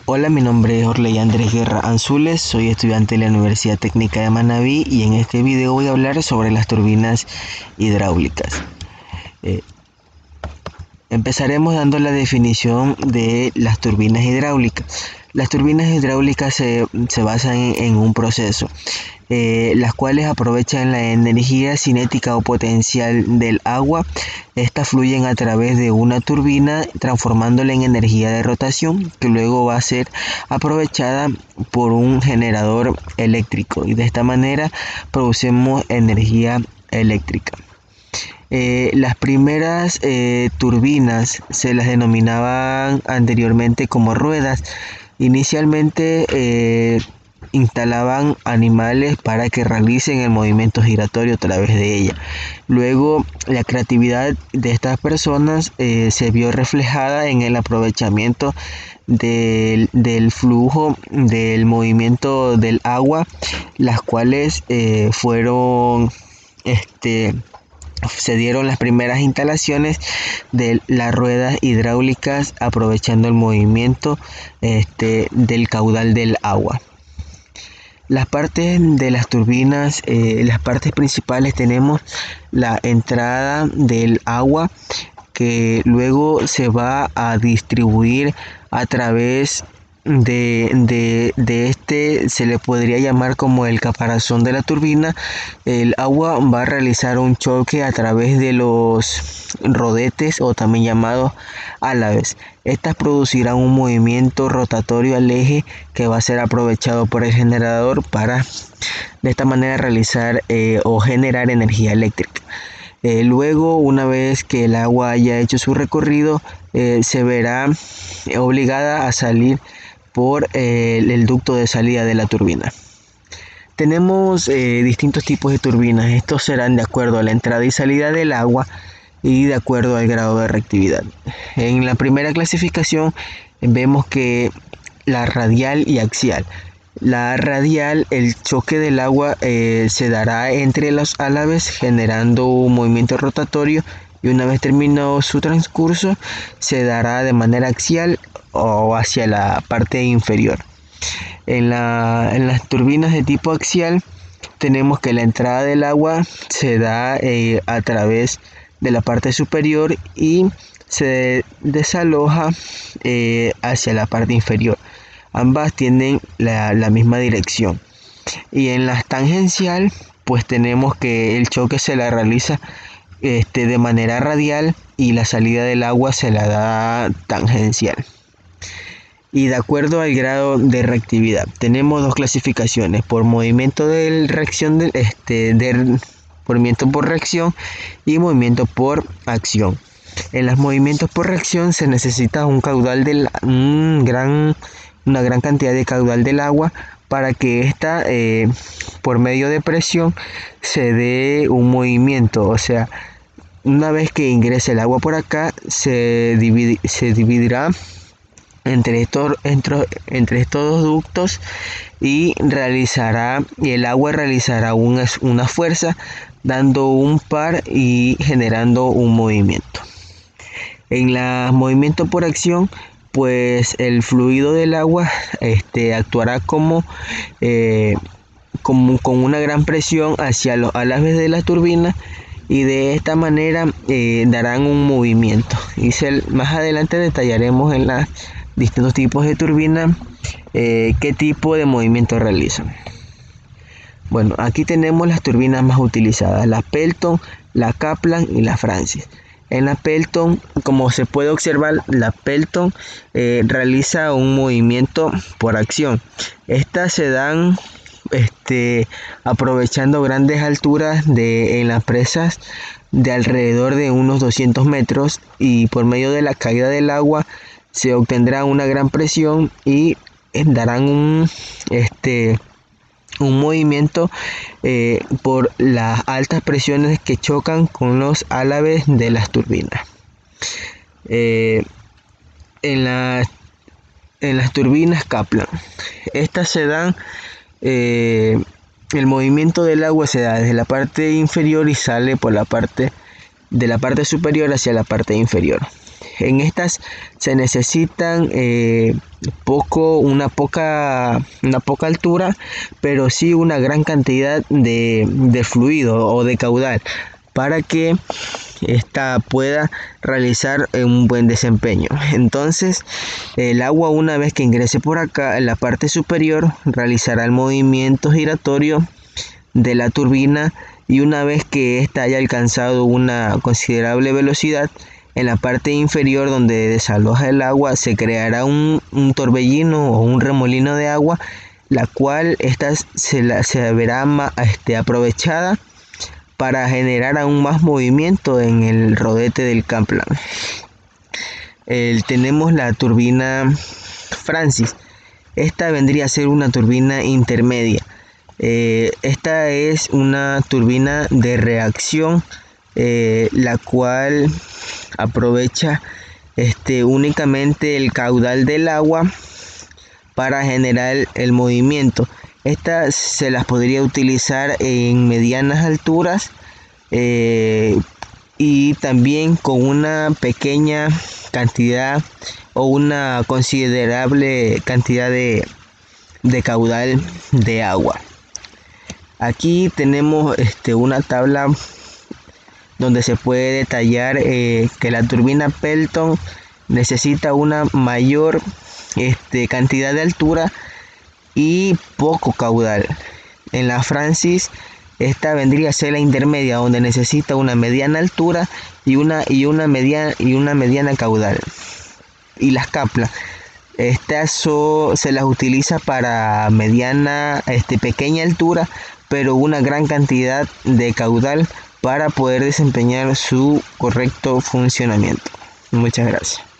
Hola, mi nombre es Orley Andrés Guerra Anzules, soy estudiante de la Universidad Técnica de Manabí y en este video voy a hablar sobre las turbinas hidráulicas. Empezaremos dando la definición de las turbinas hidráulicas. Las turbinas hidráulicas se basan en un proceso, las cuales aprovechan la energía cinética o potencial del agua. Estas fluyen a través de una turbina, transformándola en energía de rotación, que luego va a ser aprovechada por un generador eléctrico, y de esta manera producimos energía eléctrica. Las primeras turbinas se las denominaban anteriormente como ruedas. Inicialmente instalaban animales para que realicen el movimiento giratorio a través de ella. Luego, la creatividad de estas personas se vio reflejada en el aprovechamiento del flujo del movimiento del agua, las cuales se dieron las primeras instalaciones de las ruedas hidráulicas, aprovechando el movimiento del caudal del agua. Las partes de las turbinas, las partes principales, tenemos la entrada del agua, que luego se va a distribuir a través se le podría llamar como el caparazón de la turbina. El agua va a realizar un choque a través de los rodetes, o también llamados álabes. Estas producirán un movimiento rotatorio al eje, que va a ser aprovechado por el generador para de esta manera realizar o generar energía eléctrica. Luego, una vez que el agua haya hecho su recorrido, se verá obligada a salir por el ducto de salida de la turbina. Tenemos distintos tipos de turbinas. Estos serán de acuerdo a la entrada y salida del agua y de acuerdo al grado de reactividad. En la primera clasificación vemos que la radial y axial. La radial, el choque del agua se dará entre los álabes, generando un movimiento rotatorio, y una vez terminado su transcurso se dará de manera axial o hacia la parte inferior. En las turbinas de tipo axial tenemos que la entrada del agua se da a través de la parte superior y se desaloja hacia la parte inferior. Ambas tienen la misma dirección. Y en la tangencial, pues tenemos que el choque se la realiza de manera radial, y la salida del agua se la da tangencial. Y de acuerdo al grado de reactividad, tenemos dos clasificaciones: por movimiento de reacción, movimiento por reacción y movimiento por acción. En los movimientos por reacción se necesita una gran cantidad de caudal del agua, para que ésta, por medio de presión, se dé un movimiento. O sea, una vez que ingrese el agua por acá, se dividirá entre estos dos ductos, y el agua realizará una fuerza, dando un par y generando un movimiento. En el movimiento por acción, pues el fluido del agua actuará con una gran presión hacia los álabes de la turbina, y de esta manera darán un movimiento. Más adelante detallaremos en los distintos tipos de turbina qué tipo de movimiento realizan. Bueno, aquí tenemos las turbinas más utilizadas: la Pelton, la Kaplan y la Francis. En la Pelton, como se puede observar, la Pelton realiza un movimiento por acción. Estas se dan aprovechando grandes alturas en las presas de alrededor de unos 200 metros, y por medio de la caída del agua se obtendrá una gran presión, y darán un movimiento por las altas presiones que chocan con los álabes de las turbinas. En las turbinas Kaplan, estas se dan, el movimiento del agua se da desde la parte inferior y sale de la parte superior hacia la parte inferior. En estas se necesitan una poca altura, pero sí una gran cantidad de fluido o de caudal para que esta pueda realizar un buen desempeño. Entonces el agua, una vez que ingrese por acá en la parte superior, realizará el movimiento giratorio de la turbina, y una vez que ésta haya alcanzado una considerable velocidad, en la parte inferior donde desaloja el agua se creará un torbellino o un remolino de agua, la cual se verá aprovechada para generar aún más movimiento en el rodete del Kaplan. Tenemos la turbina Francis. Esta vendría a ser una turbina intermedia. Esta es una turbina de reacción, la cual aprovecha únicamente el caudal del agua para generar el movimiento. Estas se las podría utilizar en medianas alturas, y también con una pequeña cantidad o una considerable cantidad de caudal de agua. Aquí tenemos una tabla donde se puede detallar que la turbina Pelton necesita una mayor cantidad de altura y poco caudal. En la Francis, esta vendría a ser la intermedia, donde necesita una mediana altura y una mediana caudal. Y las Kaplan, estas se las utiliza para pequeña altura, pero una gran cantidad de caudal para poder desempeñar su correcto funcionamiento. Muchas gracias.